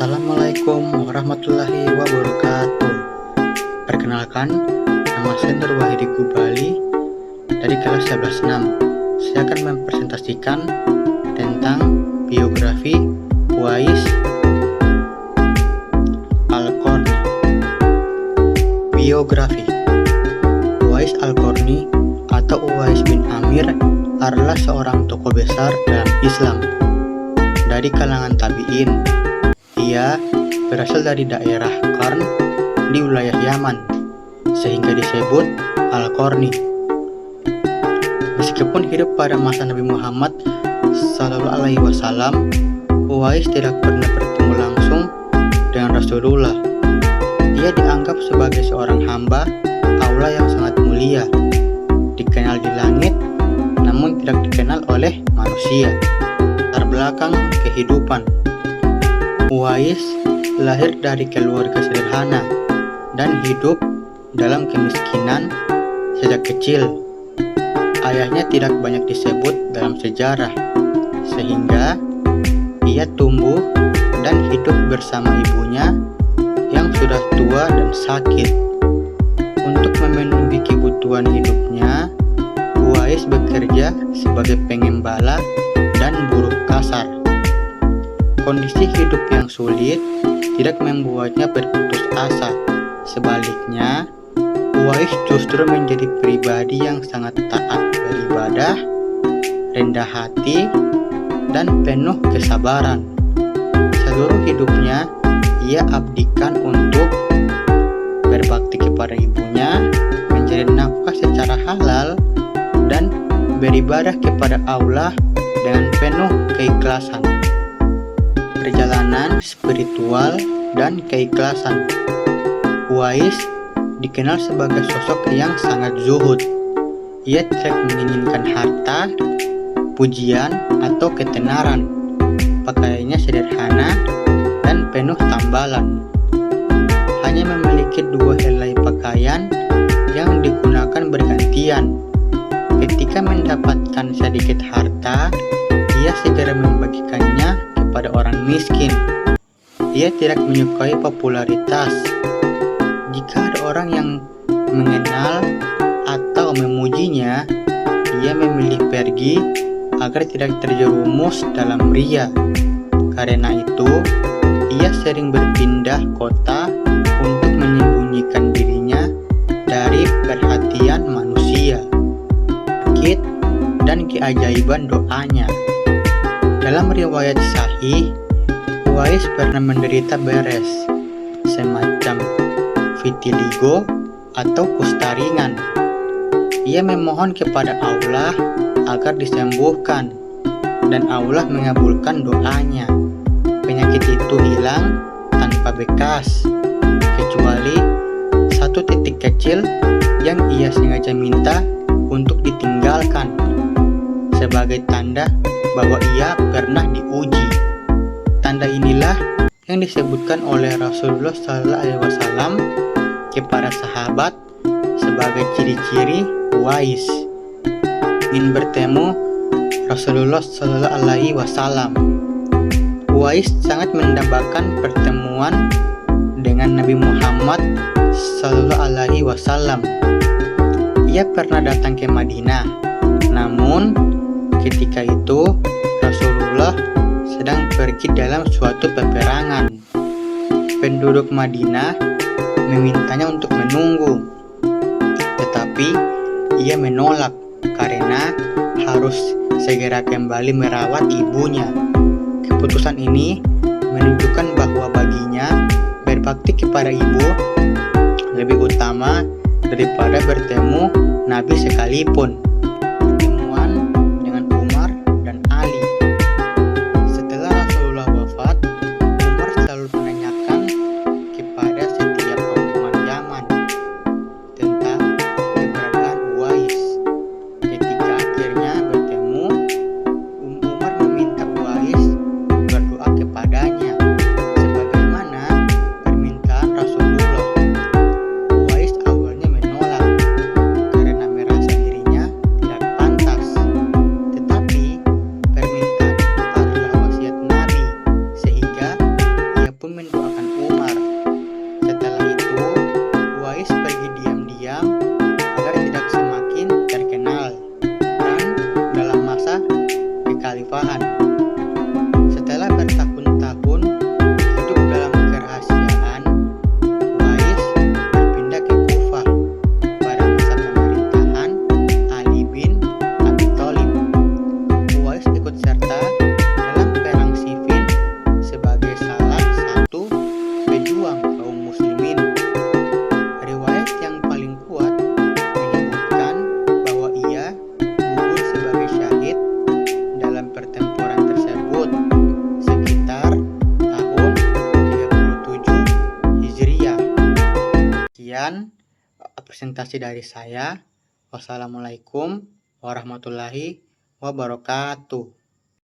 Assalamualaikum warahmatullahi wabarakatuh. Perkenalkan, nama saya Nur Wahidi Gubali dari kelas 11-6. Saya akan mempresentasikan tentang biografi Uwais Al-Qarni. Biografi Uwais Al-Qarni atau Uwais bin Amir adalah seorang tokoh besar dalam Islam dari kalangan tabi'in. Ia berasal dari daerah Qarn di wilayah Yaman, sehingga disebut Al-Qarni. Meskipun hidup pada masa Nabi Muhammad SAW, Uwais tidak pernah bertemu langsung dengan Rasulullah. Ia dianggap sebagai seorang hamba Allah yang sangat mulia, dikenal di langit, namun tidak dikenal oleh manusia. Latar belakang kehidupan: Uwais lahir dari keluarga sederhana dan hidup dalam kemiskinan sejak kecil. Ayahnya tidak banyak disebut dalam sejarah, sehingga ia tumbuh dan hidup bersama ibunya yang sudah tua dan sakit. Untuk memenuhi kebutuhan hidupnya, Uwais bekerja sebagai pengembala dan buruh kasar. Kondisi hidup yang sulit tidak membuatnya berputus asa. Sebaliknya, Uwais justru menjadi pribadi yang sangat taat beribadah, rendah hati, dan penuh kesabaran. Seluruh hidupnya ia abdikan untuk berbakti kepada ibunya, mencari nafkah secara halal, dan beribadah kepada Allah dengan penuh keikhlasan. Perjalanan spiritual dan keikhlasan. Uwais dikenal sebagai sosok yang sangat zuhud. Ia tidak menginginkan harta, pujian, atau ketenaran. Pakaiannya sederhana dan penuh tambalan. Hanya memiliki 2 helai pakaian yang digunakan bergantian. Ketika mendapatkan sedikit harta, ia segera membagikannya kepada orang miskin. Ia tidak menyukai popularitas. Jika ada orang yang mengenal atau memujinya, ia memilih pergi agar tidak terjerumus dalam ria. Karena itu, ia sering berpindah kota untuk menyembunyikan dirinya dari perhatian manusia, sakit, dan keajaiban doanya. Dalam riwayat sahih, Uwais pernah menderita beres, semacam vitiligo atau kusta ringan. Ia memohon kepada Allah agar disembuhkan, dan Allah mengabulkan doanya. Penyakit itu hilang tanpa bekas, kecuali satu titik kecil yang ia sengaja minta untuk ditinggalkan, sebagai tanda bahwa ia pernah diuji. Tanda inilah yang disebutkan oleh Rasulullah SAW kepada sahabat sebagai ciri-ciri Uwais. Ingin bertemu Rasulullah SAW. Uwais sangat mendambakan pertemuan dengan Nabi Muhammad SAW. Ia pernah datang ke Madinah, namun ketika itu Rasulullah sedang pergi dalam suatu peperangan. Penduduk Madinah memintanya untuk menunggu, tetapi ia menolak karena harus segera kembali merawat ibunya. Keputusan ini menunjukkan bahwa baginya berbakti kepada ibu lebih utama daripada bertemu Nabi sekalipun. Pertemuan dengan Umar dan Ali. Setelah Rasulullah wafat, Umar selalu menanyakan kepada setiap rombongan Yaman tentang keberadaan Uwais. Ketika akhirnya bertemu, Umar meminta Uwais berdoa kepadanya sebagaimana permintaan Rasulullah. Uwais awalnya menolak karena merasa dirinya presentasi dari saya. Wassalamualaikum warahmatullahi wabarakatuh.